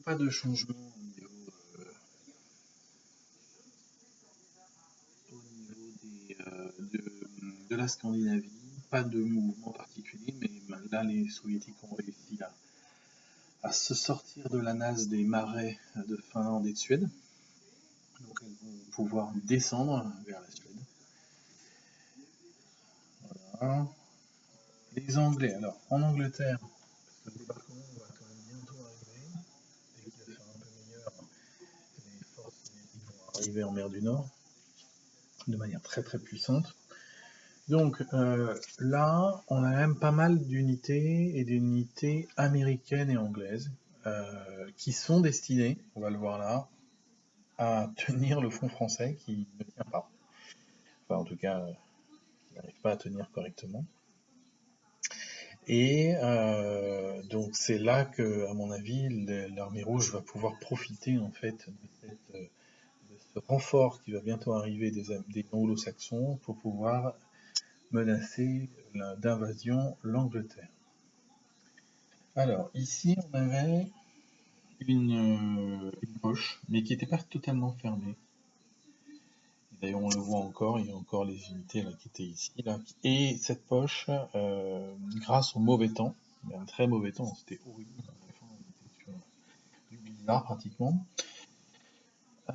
pas de changement au niveau de la Scandinavie, pas de mouvement particulier, mais là les soviétiques ont réussi à se sortir de la nasse des marais de Finlande et de Suède. Donc elles vont pouvoir descendre vers la Suède. Voilà. Les Anglais, alors en Angleterre, parce que le débarquement va quand même bientôt arriver, dès qu'il va faire un peu meilleur, les forces soviétiques vont arriver en mer du Nord de manière très très puissante. Donc là, on a même pas mal d'unités et d'unités américaines et anglaises qui sont destinées, on va le voir là, à tenir le front français qui ne tient pas. Enfin, en tout cas, qui n'arrive pas à tenir correctement. Et donc c'est là que, à mon avis, l'armée rouge va pouvoir profiter en fait de ce renfort qui va bientôt arriver des anglo-saxons pour pouvoir menacer d'invasion l'Angleterre. Alors ici on avait une poche, mais qui n'était pas totalement fermée. D'ailleurs on le voit encore, il y a encore les unités là, qui étaient ici. Là. Et cette poche, grâce au mauvais temps, un très mauvais temps, c'était horrible, on était sur du blizzard pratiquement.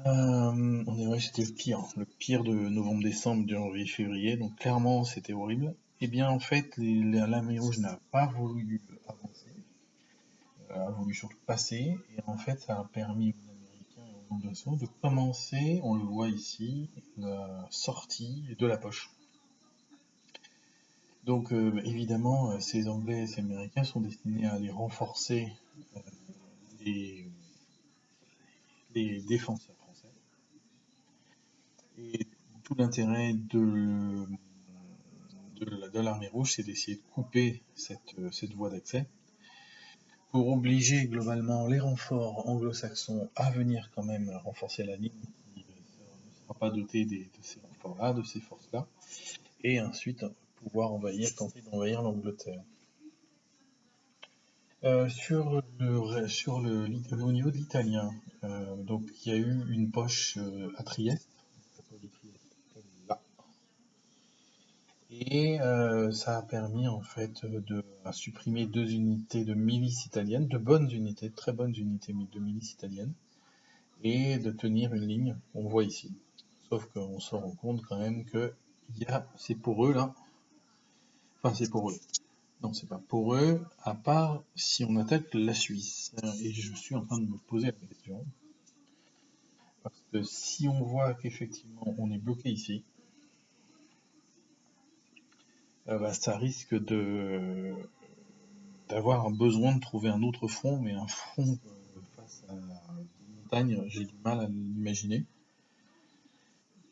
On est vrai, c'était le pire de novembre-décembre, de janvier-février, donc clairement c'était horrible. Et bien en fait, l'armée rouge n'a pas voulu avancer, a voulu surtout passer, et en fait ça a permis aux Américains et aux Anglo-Saxons de commencer, on le voit ici, la sortie de la poche. Donc évidemment, ces Anglais et ces Américains sont destinés à aller renforcer les, les défenseurs français. Et tout l'intérêt de l'armée rouge, c'est d'essayer de couper cette voie d'accès pour obliger globalement les renforts anglo-saxons à venir quand même renforcer la ligne qui ne sera pas dotée de ces renforts-là, de ces forces-là, et ensuite pouvoir tenter d'envahir l'Angleterre. Au niveau de l'italien, donc il y a eu une poche à Trieste, là, et ça a permis en fait à supprimer 2 unités de milices italiennes, de bonnes unités, de très bonnes unités de milices italiennes, et de tenir une ligne, on voit ici. Sauf qu'on se rend compte quand même que c'est pour eux là, enfin c'est pour eux. Non, c'est pas pour eux, à part si on attaque la Suisse. Et je suis en train de me poser la question. Parce que si on voit qu'effectivement on est bloqué ici, ça risque d'avoir un besoin de trouver un autre front, mais un front face à la montagne, j'ai du mal à l'imaginer.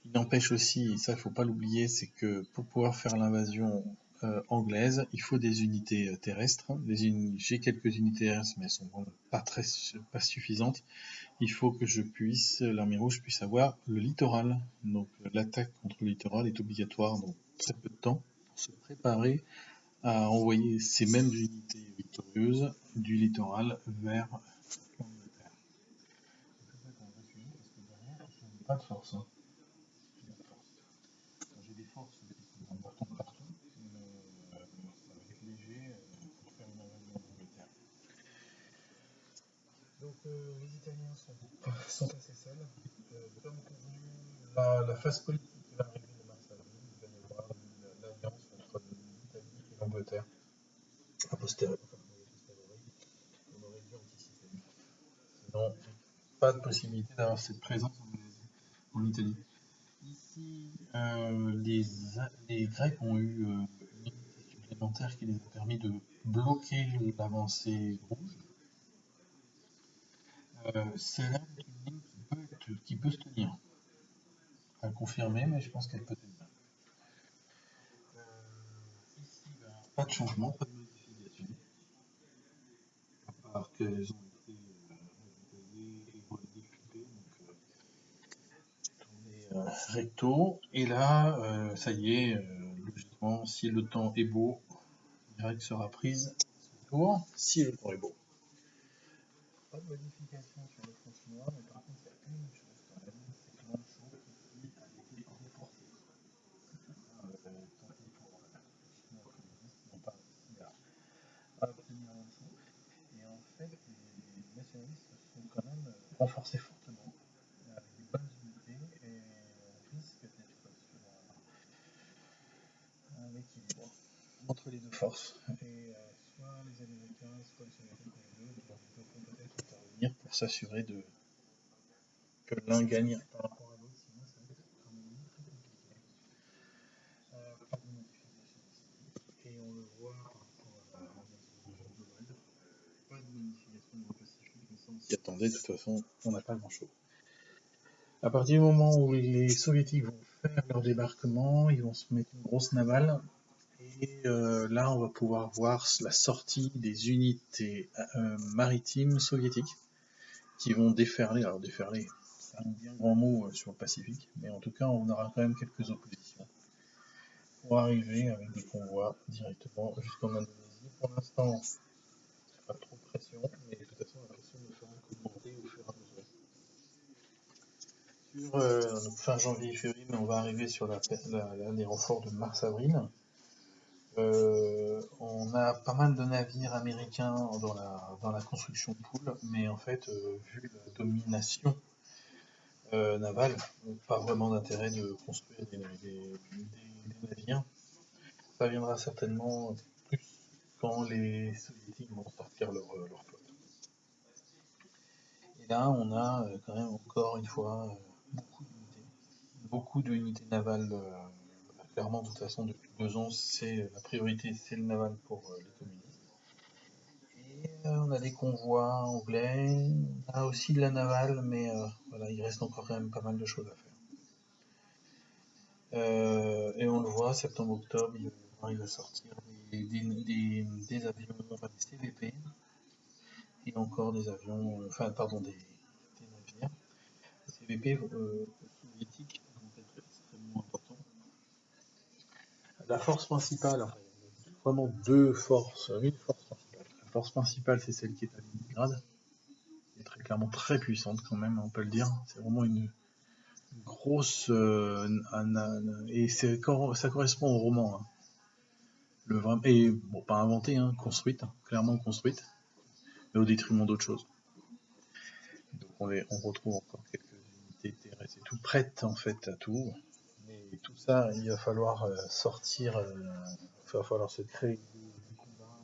Il n'empêche aussi, et ça il faut pas l'oublier, c'est que pour pouvoir faire l'invasion anglaise, il faut des unités terrestres. J'ai quelques unités terrestres, mais elles sont vraiment pas suffisantes. Il faut que l'armée rouge puisse avoir le littoral. Donc l'attaque contre le littoral est obligatoire dans très peu de temps pour se préparer à envoyer ces mêmes unités victorieuses du littoral vers l'Angleterre. C'est pour ça qu'on recule, parce que derrière, je n'ai pas de force. J'ai pas de force. J'ai des forces qui sont importantes partout, mais ça va être léger pour faire une invasion en Angleterre. Donc les Italiens sont assez seuls. Comme convenu, la phase politique qui va arriver de mars à avril, il va y avoir l'alliance entre l'Italie et l'Angleterre. A posteriori, on aurait dû anticiper. Sinon, pas de possibilité d'avoir cette présence anglaise en Italie. Ici, les Grecs ont eu une unité supplémentaire qui les a permis de bloquer l'avancée rouge. C'est là une ligne qui peut se tenir. À confirmer, mais je pense qu'elle peut tenir. Ici, pas de changement, pas de modification. À part qu'elles ont été redécoupées et redécoupées, donc tournées recto. Et là, ça y est, logiquement, si le temps est beau, la règle sera prise à ce tour, si le temps est beau. pas de modification sur le front chinois, mais par contre, il y a une chose quand même, c'est que Manchou ici a été renforcé. Tant pis pour les Chinois communistes qui n'ont pas réussi à obtenir Manchou. Et en fait, les nationalistes se sont quand même renforcés fortement, avec des bonnes unités, et on risque d'être sur un équilibre entre les deux forces. Et soit les Américains, soit les Soviétiques, les deux devront peut-être intervenir pour s'assurer que l'un gagne par rapport à l'autre, sinon ça va être quand même très compliqué. Pas de modification ici, et on le voit par rapport à l'invasion globale, pas de modification dans le Pacifique, mais ça on s'y attendait, de toute façon on n'a pas grand-chose. À partir du moment où les Soviétiques vont faire leur débarquement, ils vont se mettre une grosse navale. Et là, on va pouvoir voir la sortie des unités maritimes soviétiques qui vont déferler. Alors déferler, c'est un bien grand mot sur le Pacifique, mais en tout cas, on aura quand même quelques oppositions pour arriver avec des convois directement jusqu'en Indonésie. Pour l'instant, pas trop de pression, mais de toute façon, la pression ne fera qu'augmenter au fur et à mesure. Sur fin janvier et février, on va arriver sur les renforts de mars-avril. On a pas mal de navires américains dans la construction de poules, mais en fait, vu la domination navale, pas vraiment d'intérêt de construire des navires. Ça viendra certainement plus quand les soviétiques vont sortir leur flotte. Et là, on a quand même encore une fois beaucoup d'unités navales. Clairement, de toute façon, depuis 2 ans, la priorité, c'est le naval pour les communistes. Et on a des convois anglais, on a aussi de la navale, mais voilà, il reste encore quand même pas mal de choses à faire. Et on le voit, septembre-octobre, il va sortir des avions, enfin des CVP, et encore des avions, des navires. Les CVP soviétiques vont être extrêmement importants. La force principale, enfin, il y a vraiment une force principale. La force principale, c'est celle qui est à Leningrad, qui est très clairement très puissante quand même, on peut le dire. C'est vraiment une grosse et ça correspond au roman. Hein. Et bon, pas inventé, hein, construite, hein, clairement construite, mais au détriment d'autres choses. Donc on retrouve encore quelques unités terrestres et tout prêtes en fait à tout. Mais tout ça, il va falloir sortir, il va falloir se créer du combat.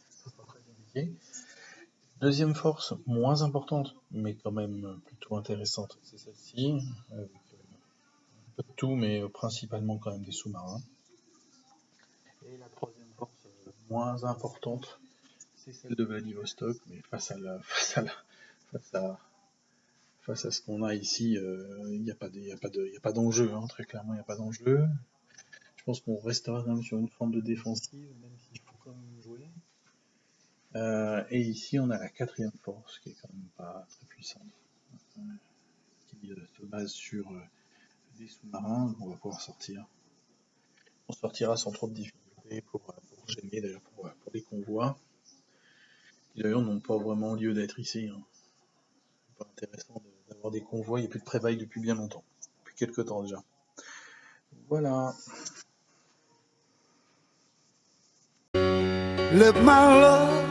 Ça sera très compliqué. Deuxième force, moins importante, mais quand même plutôt intéressante, c'est celle-ci, avec un peu de tout, mais principalement quand même des sous-marins. Et la troisième force, moins importante, c'est celle de Vladivostok, mais face à ce qu'on a ici, il n'y a pas d'enjeu, hein, très clairement, il n'y a pas d'enjeu. Je pense qu'on restera quand même sur une forme de défensive, même s'il faut quand même jouer. Et ici, on a la quatrième force, qui est quand même pas très puissante, qui se base sur des sous-marins. On va pouvoir sortir. On sortira sans trop de difficultés pour gêner, d'ailleurs, pour les convois, qui d'ailleurs n'ont pas vraiment lieu d'être ici. Hein. C'est pas intéressant d'avoir des convois, il n'y a plus de pré-bail depuis bien longtemps, depuis quelques temps déjà. Voilà. Let my love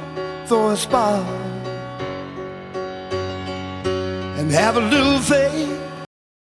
for a spark and have a little faith